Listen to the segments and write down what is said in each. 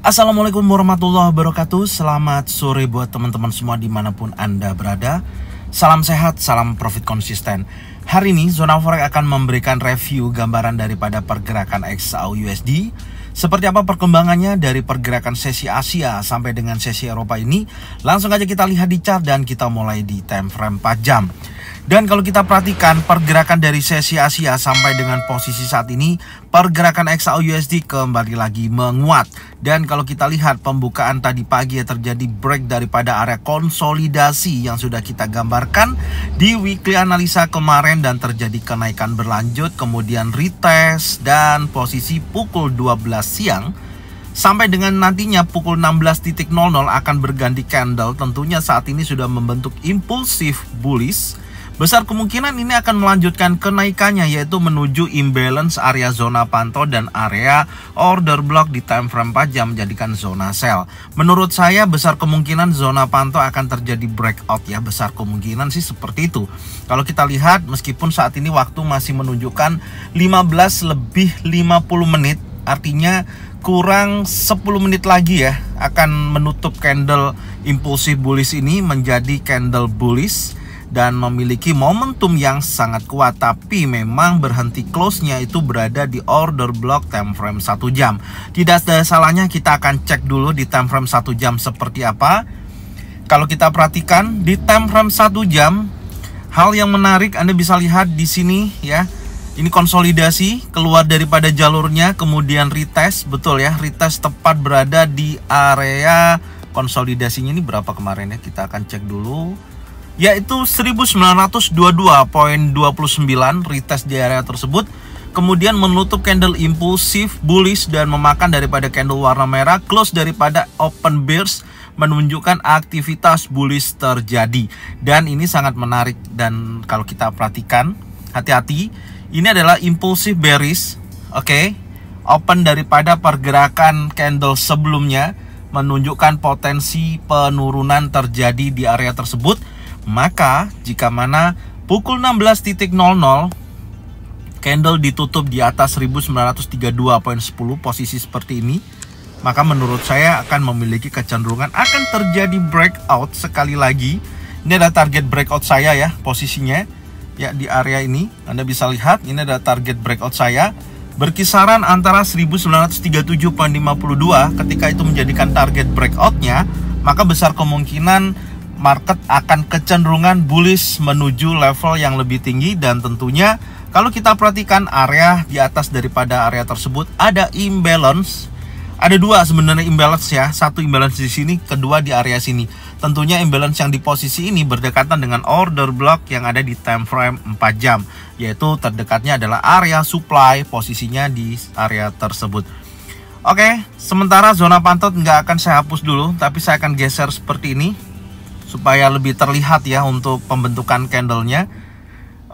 Assalamualaikum warahmatullahi wabarakatuh. Selamat sore buat teman-teman semua dimanapun Anda berada. Salam sehat, salam profit konsisten. Hari ini Zona Forex akan memberikan review gambaran daripada pergerakan XAU/USD. Seperti apa perkembangannya dari pergerakan sesi Asia sampai dengan sesi Eropa ini. Langsung aja kita lihat di chart dan kita mulai di time frame 4 jam. Dan kalau kita perhatikan pergerakan dari sesi Asia sampai dengan posisi saat ini, pergerakan XAU/USD kembali lagi menguat. Dan kalau kita lihat pembukaan tadi pagi terjadi break daripada area konsolidasi yang sudah kita gambarkan di weekly analisa kemarin dan terjadi kenaikan berlanjut, kemudian retest dan posisi pukul 12 siang sampai dengan nantinya pukul 16.00 akan berganti candle. Tentunya saat ini sudah membentuk impulsif bullish. Besar kemungkinan ini akan melanjutkan kenaikannya, yaitu menuju imbalance area zona pantau dan area order block di time frame 4 jam menjadikan zona sell. Menurut saya besar kemungkinan zona pantau akan terjadi breakout ya, besar kemungkinan sih seperti itu. Kalau kita lihat meskipun saat ini waktu masih menunjukkan 15 lebih 50 menit, artinya kurang 10 menit lagi ya akan menutup candle impulsif bullish ini menjadi candle bullish dan memiliki momentum yang sangat kuat, tapi memang berhenti close-nya itu berada di order block time frame 1 jam. Tidak ada salahnya kita akan cek dulu di time frame 1 jam seperti apa. Kalau kita perhatikan di time frame 1 jam, hal yang menarik Anda bisa lihat di sini ya. Ini konsolidasi keluar daripada jalurnya, kemudian retest, betul ya, retest tepat berada di area konsolidasinya. Ini berapa kemarin ya, kita akan cek dulu, yaitu 1922.29, retest di area tersebut, kemudian menutup candle impulsif bullish dan memakan daripada candle warna merah, close daripada open bearish, menunjukkan aktivitas bullish terjadi. Dan ini sangat menarik, dan kalau kita perhatikan hati-hati, ini adalah impulsif bearish. Oke, open daripada pergerakan candle sebelumnya menunjukkan potensi penurunan terjadi di area tersebut. Maka jika mana pukul 16.00 candle ditutup di atas 1932.10 posisi seperti ini, maka menurut saya akan memiliki kecenderungan akan terjadi breakout sekali lagi. Ini adalah target breakout saya ya, posisinya ya di area ini. Anda bisa lihat ini adalah target breakout saya, berkisaran antara 1937.52. Ketika itu menjadikan target breakoutnya, maka besar kemungkinan market akan kecenderungan bullish menuju level yang lebih tinggi. Dan tentunya kalau kita perhatikan area di atas daripada area tersebut ada imbalance. Ada dua sebenarnya imbalance ya, satu imbalance di sini, kedua di area sini. Tentunya imbalance yang di posisi ini berdekatan dengan order block yang ada di time frame 4 jam, yaitu terdekatnya adalah area supply, posisinya di area tersebut. Oke, sementara zona pantau nggak akan saya hapus dulu, tapi saya akan geser seperti ini supaya lebih terlihat ya untuk pembentukan candlenya.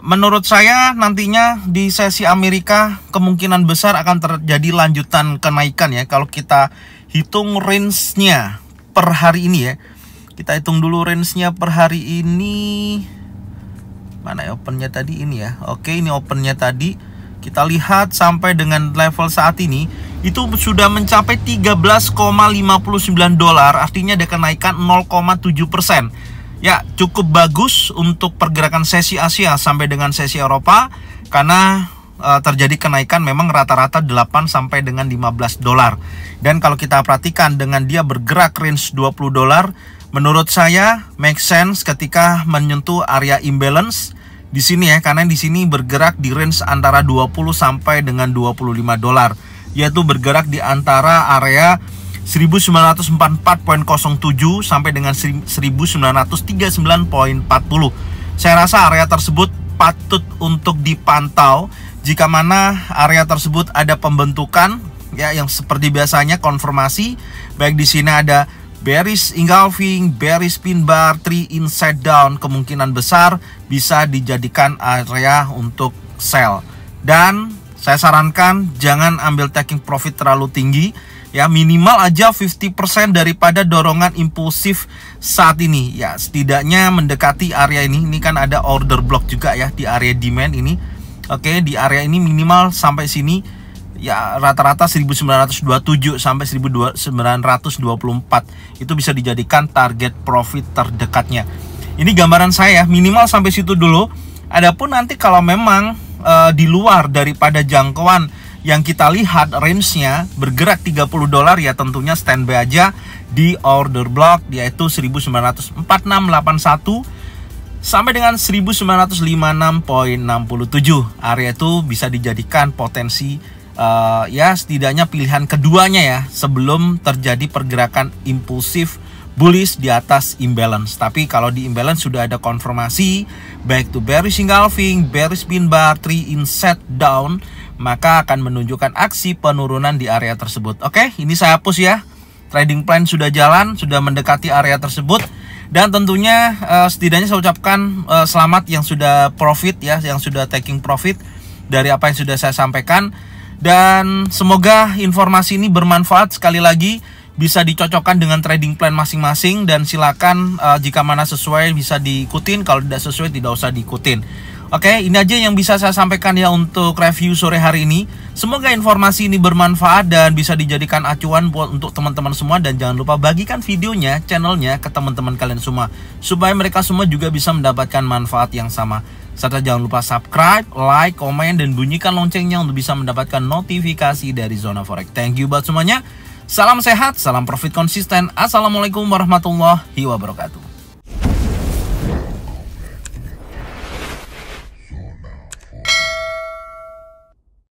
Menurut saya nantinya di sesi Amerika kemungkinan besar akan terjadi lanjutan kenaikan ya. Kalau kita hitung range-nya per hari ini ya, kita hitung dulu range-nya per hari ini. Mana ya open-nya tadi ini ya. Oke, ini open-nya tadi. Kita lihat sampai dengan level saat ini itu sudah mencapai 13,59 dolar, artinya ada kenaikan 0,7%. Ya, cukup bagus untuk pergerakan sesi Asia sampai dengan sesi Eropa, karena terjadi kenaikan memang rata-rata 8 sampai dengan 15 dolar. Dan kalau kita perhatikan dengan dia bergerak range 20 dolar, menurut saya make sense ketika menyentuh area imbalance di sini ya, karena di sini bergerak di range antara 20 sampai dengan 25 dolar, yaitu bergerak di antara area 1944.07 sampai dengan 1939.40. Saya rasa area tersebut patut untuk dipantau. Jika mana area tersebut ada pembentukan ya yang seperti biasanya konfirmasi, baik di sini ada bearish engulfing, bearish pin bar, 3 inside down, kemungkinan besar bisa dijadikan area untuk sell. Dan saya sarankan jangan ambil taking profit terlalu tinggi ya, minimal aja 50% daripada dorongan impulsif saat ini ya, setidaknya mendekati area ini. Ini kan ada order block juga ya di area demand ini. Oke, di area ini minimal sampai sini ya rata-rata 1927 sampai 1924 itu bisa dijadikan target profit terdekatnya. Ini gambaran saya, minimal sampai situ dulu. Adapun nanti kalau memang di luar daripada jangkauan yang kita lihat range-nya bergerak $30, ya tentunya standby aja di order block, yaitu 1946.81 sampai dengan 1956.67. Area itu bisa dijadikan potensi ya setidaknya pilihan keduanya ya, sebelum terjadi pergerakan impulsif bullish di atas imbalance. Tapi kalau di imbalance sudah ada konfirmasi back to bearish engulfing, bearish pin bar, 3 in set down, maka akan menunjukkan aksi penurunan di area tersebut. Oke, ini saya hapus ya. Trading plan sudah jalan, sudah mendekati area tersebut. Dan tentunya setidaknya saya ucapkan selamat yang sudah profit ya, yang sudah taking profit dari apa yang sudah saya sampaikan. Dan semoga informasi ini bermanfaat. Sekali lagi bisa dicocokkan dengan trading plan masing-masing, dan silakan jika mana sesuai bisa diikutin, kalau tidak sesuai tidak usah diikutin. Oke, ini aja yang bisa saya sampaikan ya untuk review sore hari ini. Semoga informasi ini bermanfaat dan bisa dijadikan acuan buat untuk teman-teman semua. Dan jangan lupa bagikan videonya, channelnya ke teman-teman kalian semua, supaya mereka semua juga bisa mendapatkan manfaat yang sama. Serta jangan lupa subscribe, like, komen, dan bunyikan loncengnya untuk bisa mendapatkan notifikasi dari Zona Forex. Thank you buat semuanya. Salam sehat, salam profit konsisten. Assalamualaikum warahmatullahi wabarakatuh.